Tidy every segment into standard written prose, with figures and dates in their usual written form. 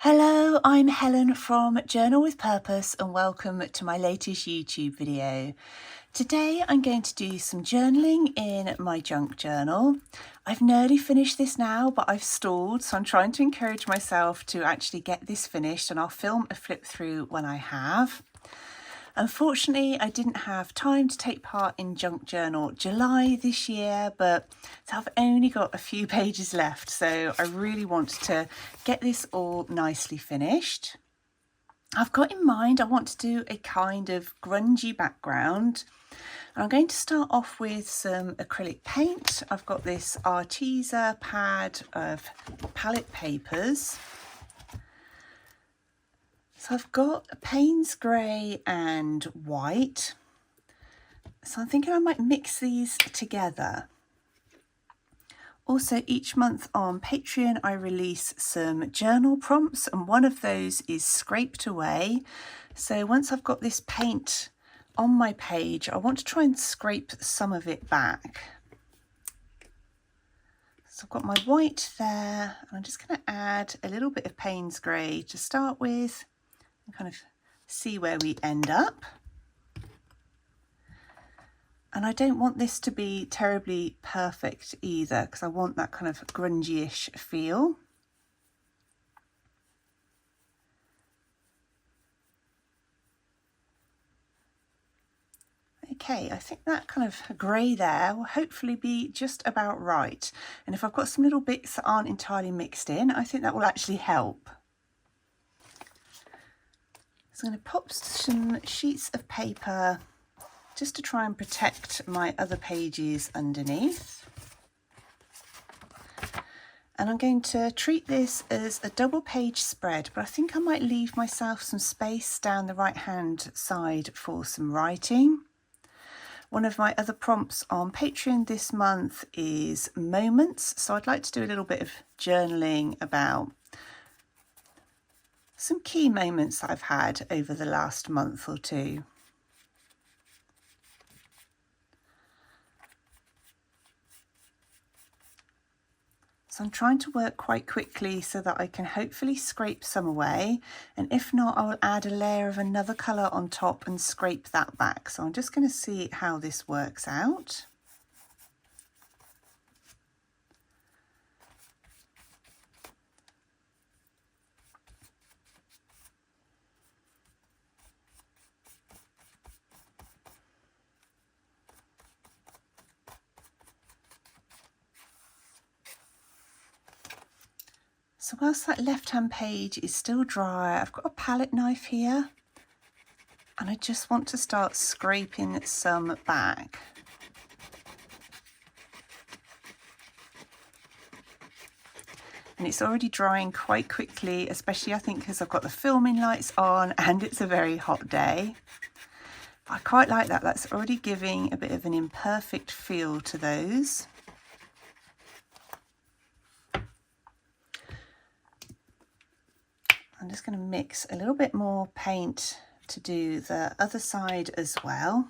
Hello, I'm Helen from Journal with Purpose and welcome to my latest YouTube video. Today I'm going to do some journaling in my junk journal. I've nearly finished this now, but I've stalled, so I'm trying to encourage myself to actually get this finished, and I'll film a flip through when I have. Unfortunately, I didn't have time to take part in Junk Journal July this year, but I've only got a few pages left, so I really want to get this all nicely finished. I've got in mind I want to do a kind of grungy background. I'm going to start off with some acrylic paint. I've got this Arteza pad of palette papers. So I've got a Payne's grey and white. So I'm thinking I might mix these together. Also, each month on Patreon, I release some journal prompts, and one of those is scraped away. So once I've got this paint on my page, I want to try and scrape some of it back. So I've got my white there, and I'm just going to add a little bit of Payne's grey to start with and kind of see where we end up. And I don't want this to be terribly perfect either, because I want that kind of grungy-ish feel. Okay, I think that kind of grey there will hopefully be just about right. And if I've got some little bits that aren't entirely mixed in, I think that will actually help. So I'm going to pop some sheets of paper just to try and protect my other pages underneath. And I'm going to treat this as a double page spread, but I think I might leave myself some space down the right hand side for some writing. One of my other prompts on Patreon this month is moments, so I'd like to do a little bit of journaling about some key moments that I've had over the last month or two. So I'm trying to work quite quickly so that I can hopefully scrape some away, and if not, I will add a layer of another colour on top and scrape that back. So I'm just going to see how this works out. So whilst that left-hand page is still dry, I've got a palette knife here, and I just want to start scraping some back. And it's already drying quite quickly, especially I think because I've got the filming lights on and it's a very hot day. I quite like that. That's already giving a bit of an imperfect feel to those. I'm just going to mix a little bit more paint to do the other side as well.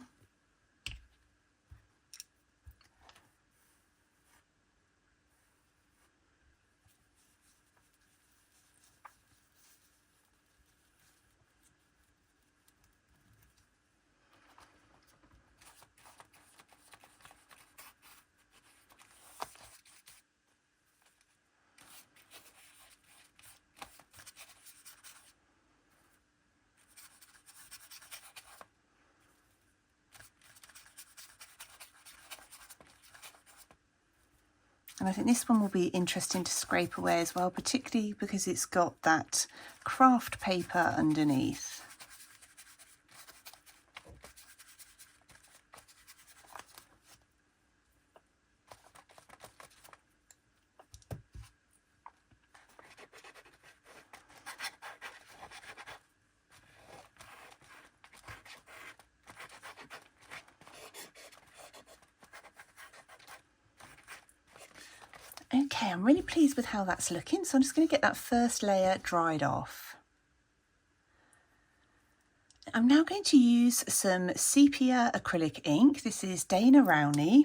And I think this one will be interesting to scrape away as well, particularly because it's got that craft paper underneath. Okay, I'm really pleased with how that's looking, so I'm just going to get that first layer dried off. I'm now going to use some sepia acrylic ink. This is Dana Rowney.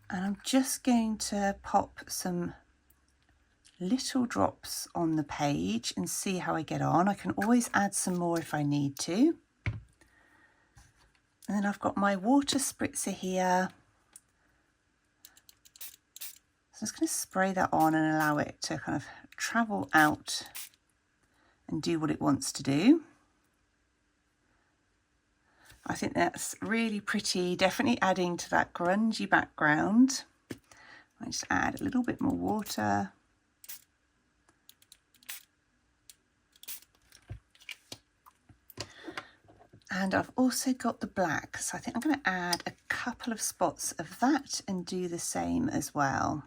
And I'm just going to pop some little drops on the page and see how I get on. I can always add some more if I need to. And then I've got my water spritzer here. So I'm just going to spray that on and allow it to kind of travel out and do what it wants to do. I think that's really pretty, definitely adding to that grungy background. I just add a little bit more water. And I've also got the black, so I think I'm going to add a couple of spots of that and do the same as well.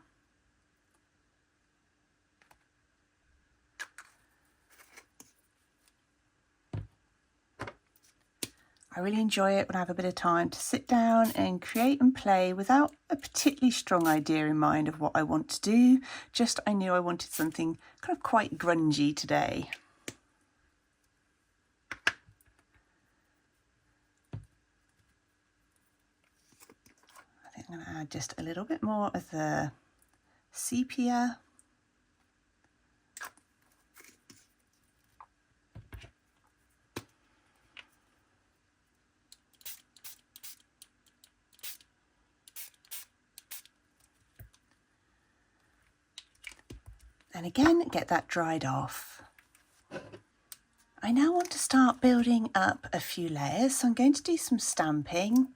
I really enjoy it when I have a bit of time to sit down and create and play without a particularly strong idea in mind of what I want to do. Just I knew I wanted something kind of quite grungy today. I think I'm going to add just a little bit more of the sepia. And again, get that dried off. I now want to start building up a few layers, so I'm going to do some stamping.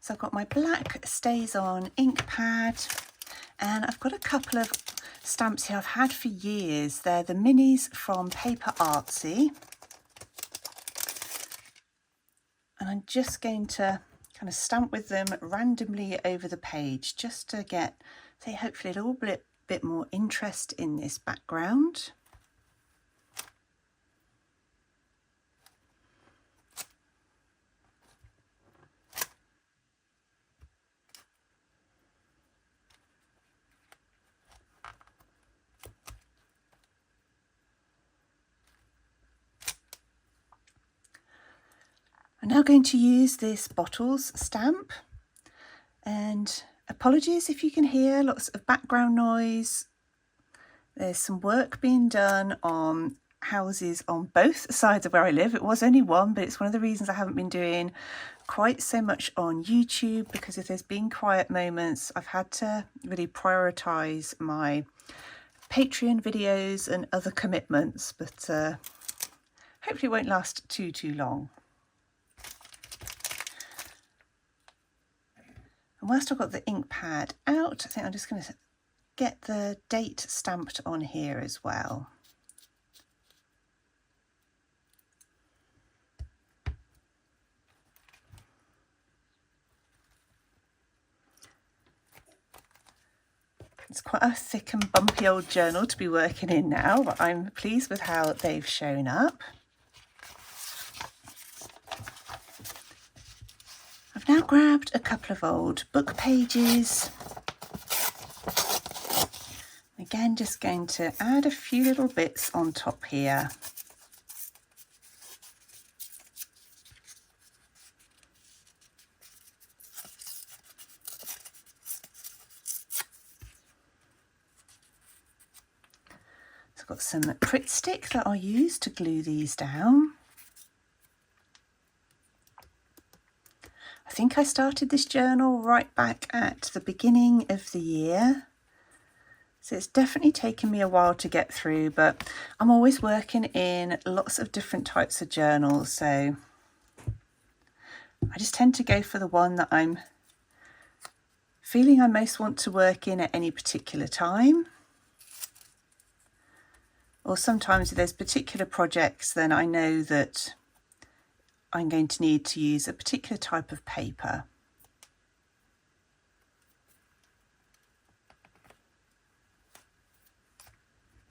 So I've got my black Stays On ink pad, and I've got a couple of stamps here I've had for years. They're the minis from Paper Artsy. And I'm just going to kind of stamp with them randomly over the page, just to get, say, hopefully a little bit more interest in this background. I'm now going to use this Bottles stamp, and apologies if you can hear lots of background noise. There's some work being done on houses on both sides of where I live. It was only one, but it's one of the reasons I haven't been doing quite so much on YouTube, because if there's been quiet moments, I've had to really prioritise my Patreon videos and other commitments, but hopefully it won't last too long. And whilst I've got the ink pad out, I think I'm just going to get the date stamped on here as well. It's quite a thick and bumpy old journal to be working in now, but I'm pleased with how they've shown up. I've now grabbed a couple of old book pages. Again, just going to add a few little bits on top here. So I've got some Pritt stick that I'll use to glue these down. I think I started this journal right back at the beginning of the year. So it's definitely taken me a while to get through, but I'm always working in lots of different types of journals. So I just tend to go for the one that I'm feeling I most want to work in at any particular time. Or sometimes if there's particular projects, then I know that I'm going to need to use a particular type of paper.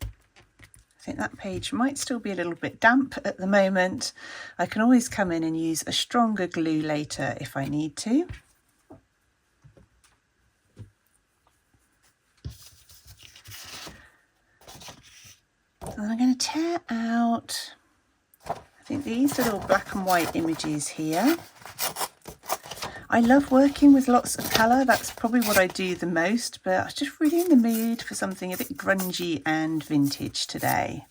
I think that page might still be a little bit damp at the moment. I can always come in and use a stronger glue later if I need to. And I'm going to tear out, I think, these little black and white images here. I love working with lots of colour, that's probably what I do the most, but I was just really in the mood for something a bit grungy and vintage today.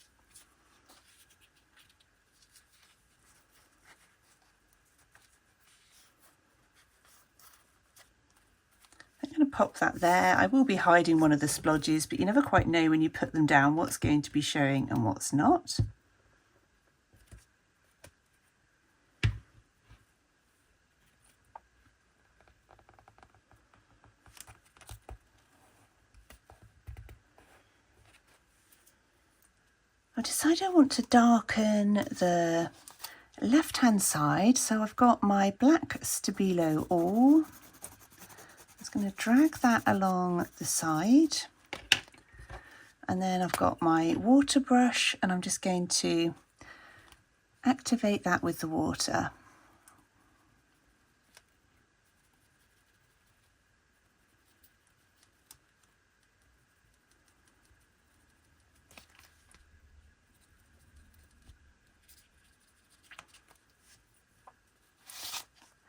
I'm going to pop that there. I will be hiding one of the splodges, but you never quite know when you put them down what's going to be showing and what's not. I decided I want to darken the left-hand side, so I've got my black Stabilo awl. I'm just going to drag that along the side, and then I've got my water brush, and I'm just going to activate that with the water.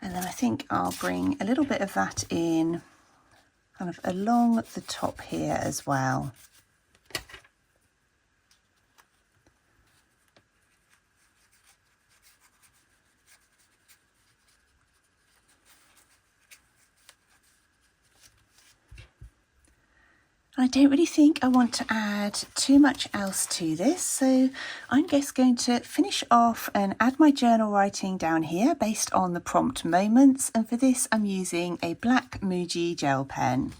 And then I think I'll bring a little bit of that in kind of along the top here as well. I don't really think I want to add too much else to this, so I'm just going to finish off and add my journal writing down here based on the prompt moments, and for this I'm using a black Muji gel pen.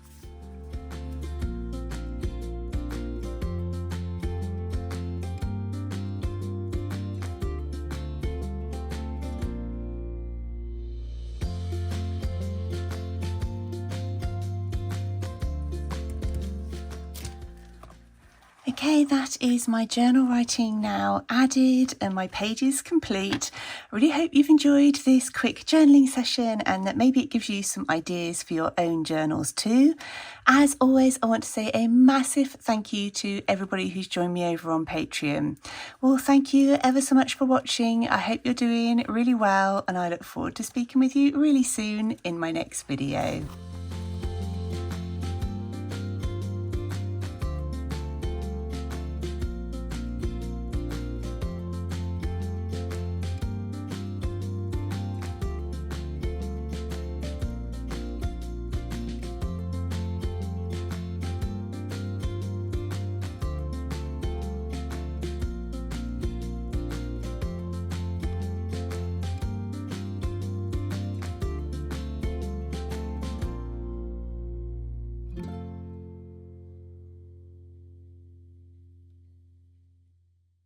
Okay, that is my journal writing now added and my pages complete. I really hope you've enjoyed this quick journaling session and that maybe it gives you some ideas for your own journals too. As always, I want to say a massive thank you to everybody who's joined me over on Patreon. Well, thank you ever so much for watching. I hope you're doing really well and I look forward to speaking with you really soon in my next video.